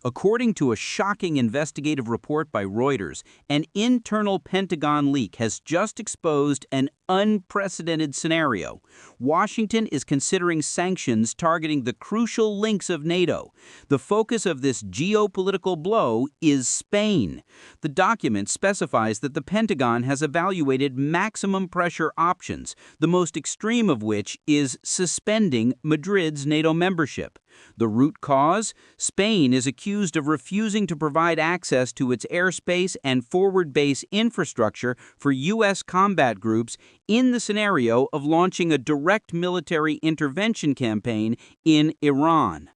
According to a shocking investigative report by Reuters, an internal Pentagon leak has just exposed an unprecedented scenario. Washington is considering sanctions targeting the crucial links of NATO. The focus of this geopolitical blow is Spain. The document specifies that the Pentagon has evaluated maximum pressure options, the most extreme of which is suspending Madrid's NATO membership. The root cause? Spain is accused of refusing to provide access to its airspace and forward base infrastructure for U.S. combat groups in the scenario of launching a direct military intervention campaign in Iran.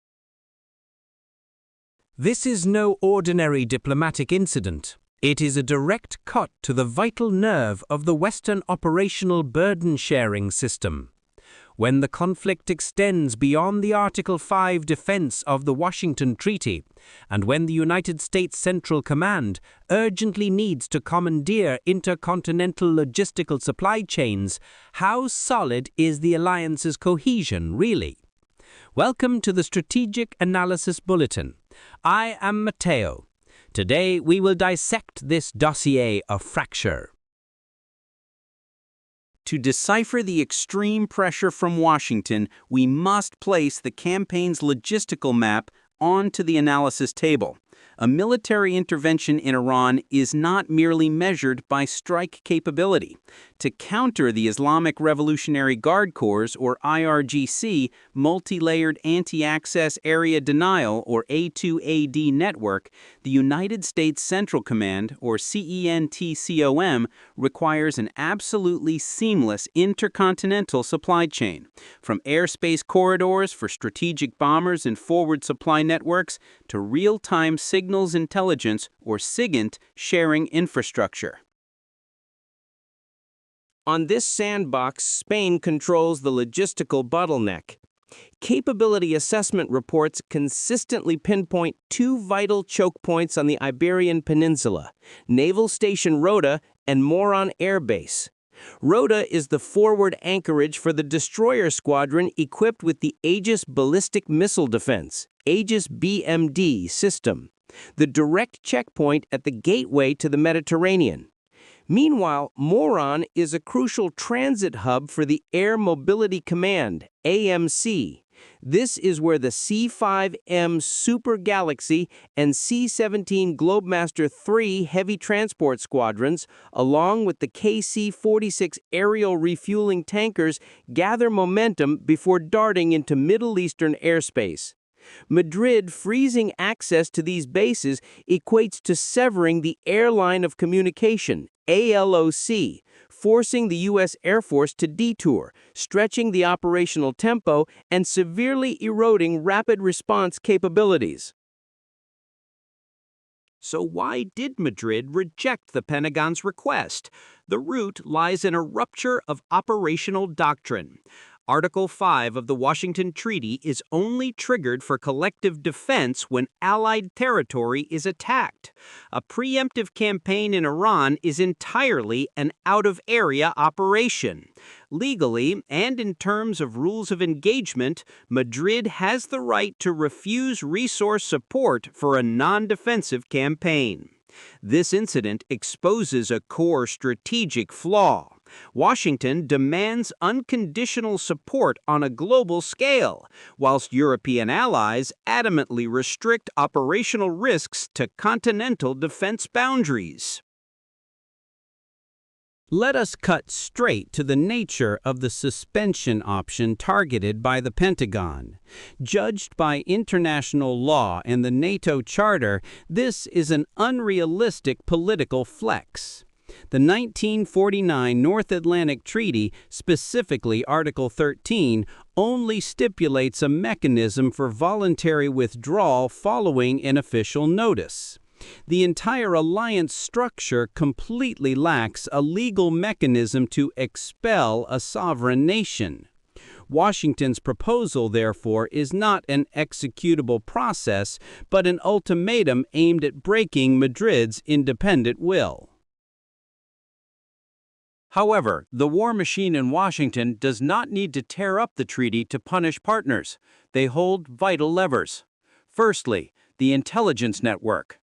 This is no ordinary diplomatic incident. It is a direct cut to the vital nerve of the Western operational burden-sharing system. When the conflict extends beyond the Article 5 defense of the Washington Treaty, and when the United States Central Command urgently needs to commandeer intercontinental logistical supply chains, how solid is the alliance's cohesion, really? Welcome to the Strategic Analysis Bulletin. I am Mateo. Today we will dissect this dossier of fracture. To decipher the extreme pressure from Washington, we must place the campaign's logistical map onto the analysis table. A military intervention in Iran is not merely measured by strike capability. To counter the Islamic Revolutionary Guard Corps, or IRGC, multi-layered anti-access area denial, or A2AD network, the United States Central Command, or CENTCOM, requires an absolutely seamless intercontinental supply chain. From airspace corridors for strategic bombers and forward supply networks to real-time signals intelligence, or SIGINT, sharing infrastructure. On this sandbox, Spain controls the logistical bottleneck. Capability assessment reports consistently pinpoint two vital choke points on the Iberian Peninsula: Naval Station Rota and Morón Air Base. Rota is the forward anchorage for the destroyer squadron equipped with the Aegis ballistic missile defense, Aegis BMD system, the direct checkpoint at the gateway to the Mediterranean. Meanwhile, Morón is a crucial transit hub for the Air Mobility Command, AMC. This is where the C-5M Super Galaxy and C-17 Globemaster III heavy transport squadrons, along with the KC-46 aerial refueling tankers, gather momentum before darting into Middle Eastern airspace. Madrid freezing access to these bases equates to severing the air line of communication, ALOC, forcing the U.S. Air Force to detour, stretching the operational tempo, and severely eroding rapid response capabilities. So why did Madrid reject the Pentagon's request? The root lies in a rupture of operational doctrine. Article 5 of the Washington Treaty is only triggered for collective defense when Allied territory is attacked. A preemptive campaign in Iran is entirely an out-of-area operation. Legally, and in terms of rules of engagement, Madrid has the right to refuse resource support for a non-defensive campaign. This incident exposes a core strategic flaw. Washington demands unconditional support on a global scale, whilst European allies adamantly restrict operational risks to continental defense boundaries. Let us cut straight to the nature of the suspension option targeted by the Pentagon. Judged by international law and the NATO Charter, this is an unrealistic political flex. The 1949 North Atlantic Treaty, specifically Article 13, only stipulates a mechanism for voluntary withdrawal following an official notice. The entire alliance structure completely lacks a legal mechanism to expel a sovereign nation. Washington's proposal, therefore, is not an executable process, but an ultimatum aimed at breaking Madrid's independent will. However, the war machine in Washington does not need to tear up the treaty to punish partners. They hold vital levers. Firstly, the intelligence network.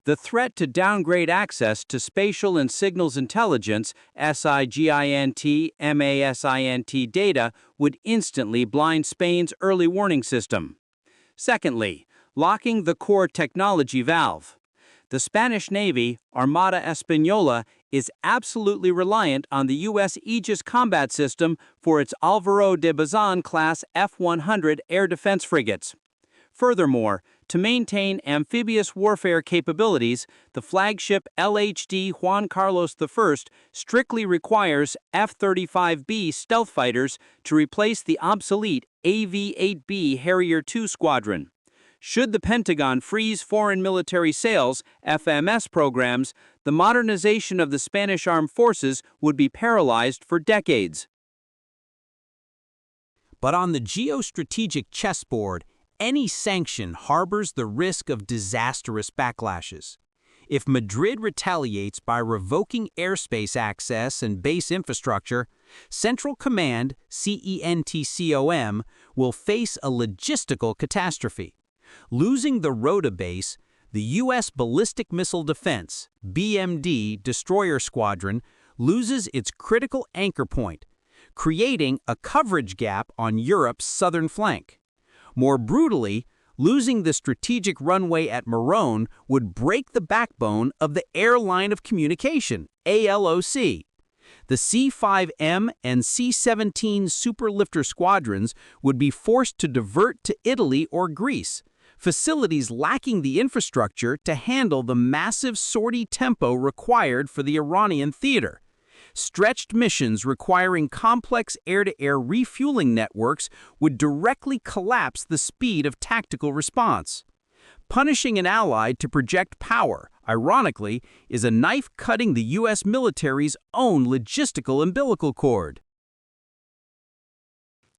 The threat to downgrade access to spatial and signals intelligence SIGINT, MASINT data would instantly blind Spain's early warning system. Secondly, locking the core technology valve. The Spanish Navy, Armada Española, is absolutely reliant on the U.S. Aegis combat system for its Álvaro de Bazán-class F-100 air defense frigates. Furthermore, to maintain amphibious warfare capabilities, the flagship LHD Juan Carlos I strictly requires F-35B stealth fighters to replace the obsolete AV-8B Harrier II squadron. Should the Pentagon freeze foreign military sales, FMS programs, the modernization of the Spanish armed forces would be paralyzed for decades. But on the geostrategic chessboard, any sanction harbors the risk of disastrous backlashes. If Madrid retaliates by revoking airspace access and base infrastructure, Central Command, CENTCOM, will face a logistical catastrophe. Losing the Rota base, the U.S. Ballistic Missile Defense, BMD, destroyer squadron loses its critical anchor point, creating a coverage gap on Europe's southern flank. More brutally, losing the strategic runway at Morón would break the backbone of the Air Line of Communication, ALOC. The C-5M and C-17 superlifter squadrons would be forced to divert to Italy or Greece, facilities lacking the infrastructure to handle the massive sortie tempo required for the Iranian theater. Stretched missions requiring complex air-to-air refueling networks would directly collapse the speed of tactical response. Punishing an ally to project power, ironically, is a knife cutting the U.S. military's own logistical umbilical cord.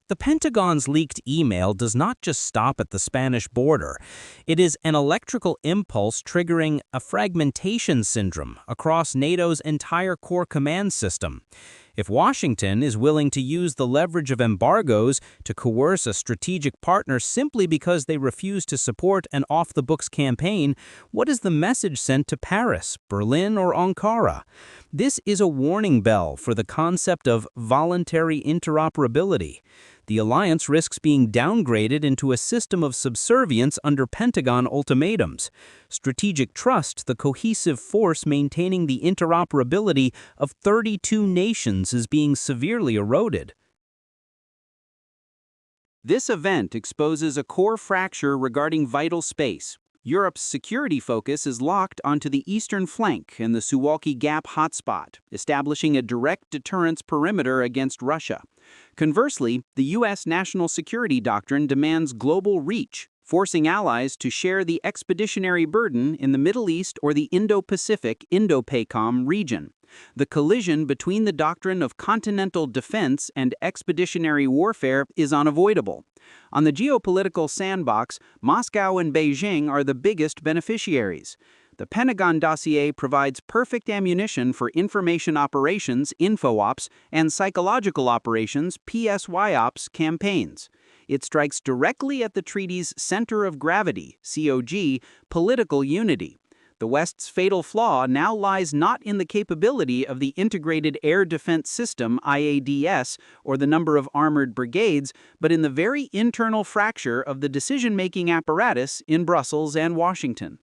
The Pentagon's leaked email does not just stop at the Spanish border. It is an electrical impulse triggering a fragmentation syndrome across NATO's entire core command system. If Washington is willing to use the leverage of embargoes to coerce a strategic partner simply because they refuse to support an off-the-books campaign, what is the message sent to Paris, Berlin, or Ankara? This is a warning bell for the concept of voluntary interoperability. The alliance risks being downgraded into a system of subservience under Pentagon ultimatums. Strategic trust, the cohesive force maintaining the interoperability of 32 nations, is being severely eroded. This event exposes a core fracture regarding vital space. Europe's security focus is locked onto the eastern flank and the Suwalki Gap hotspot, establishing a direct deterrence perimeter against Russia. Conversely, the U.S. national security doctrine demands global reach, forcing allies to share the expeditionary burden in the Middle East or the Indo-Pacific Indo-PACOM region. The collision between the doctrine of continental defense and expeditionary warfare is unavoidable. On the geopolitical sandbox, Moscow and Beijing are the biggest beneficiaries. The Pentagon dossier provides perfect ammunition for information operations, info-ops, and psychological operations, PSY-ops, campaigns. It strikes directly at the treaty's center of gravity, COG, political unity. The West's fatal flaw now lies not in the capability of the Integrated Air Defense System, IADS, or the number of armored brigades, but in the very internal fracture of the decision-making apparatus in Brussels and Washington.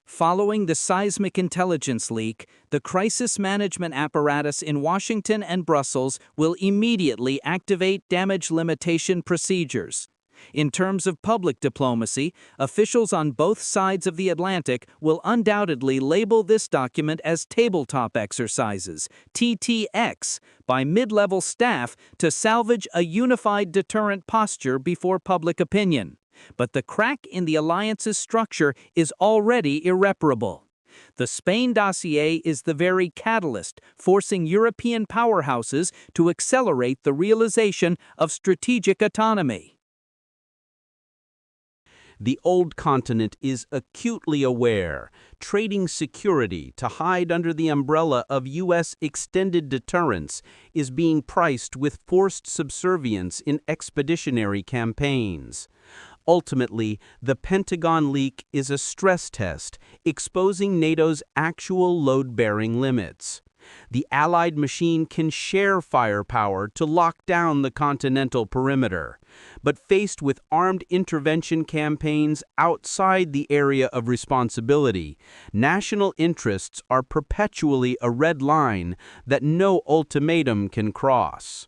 Following the seismic intelligence leak, the crisis management apparatus in Washington and Brussels will immediately activate damage limitation procedures. In terms of public diplomacy, officials on both sides of the Atlantic will undoubtedly label this document as tabletop exercises, TTX, by mid-level staff to salvage a unified deterrent posture before public opinion. But the crack in the alliance's structure is already irreparable. The Spain dossier is the very catalyst, forcing European powerhouses to accelerate the realization of strategic autonomy. The old continent is acutely aware, trading security to hide under the umbrella of U.S. extended deterrence is being priced with forced subservience in expeditionary campaigns. Ultimately, the Pentagon leak is a stress test, exposing NATO's actual load-bearing limits. The Allied machine can share firepower to lock down the continental perimeter, but faced with armed intervention campaigns outside the area of responsibility, national interests are perpetually a red line that no ultimatum can cross.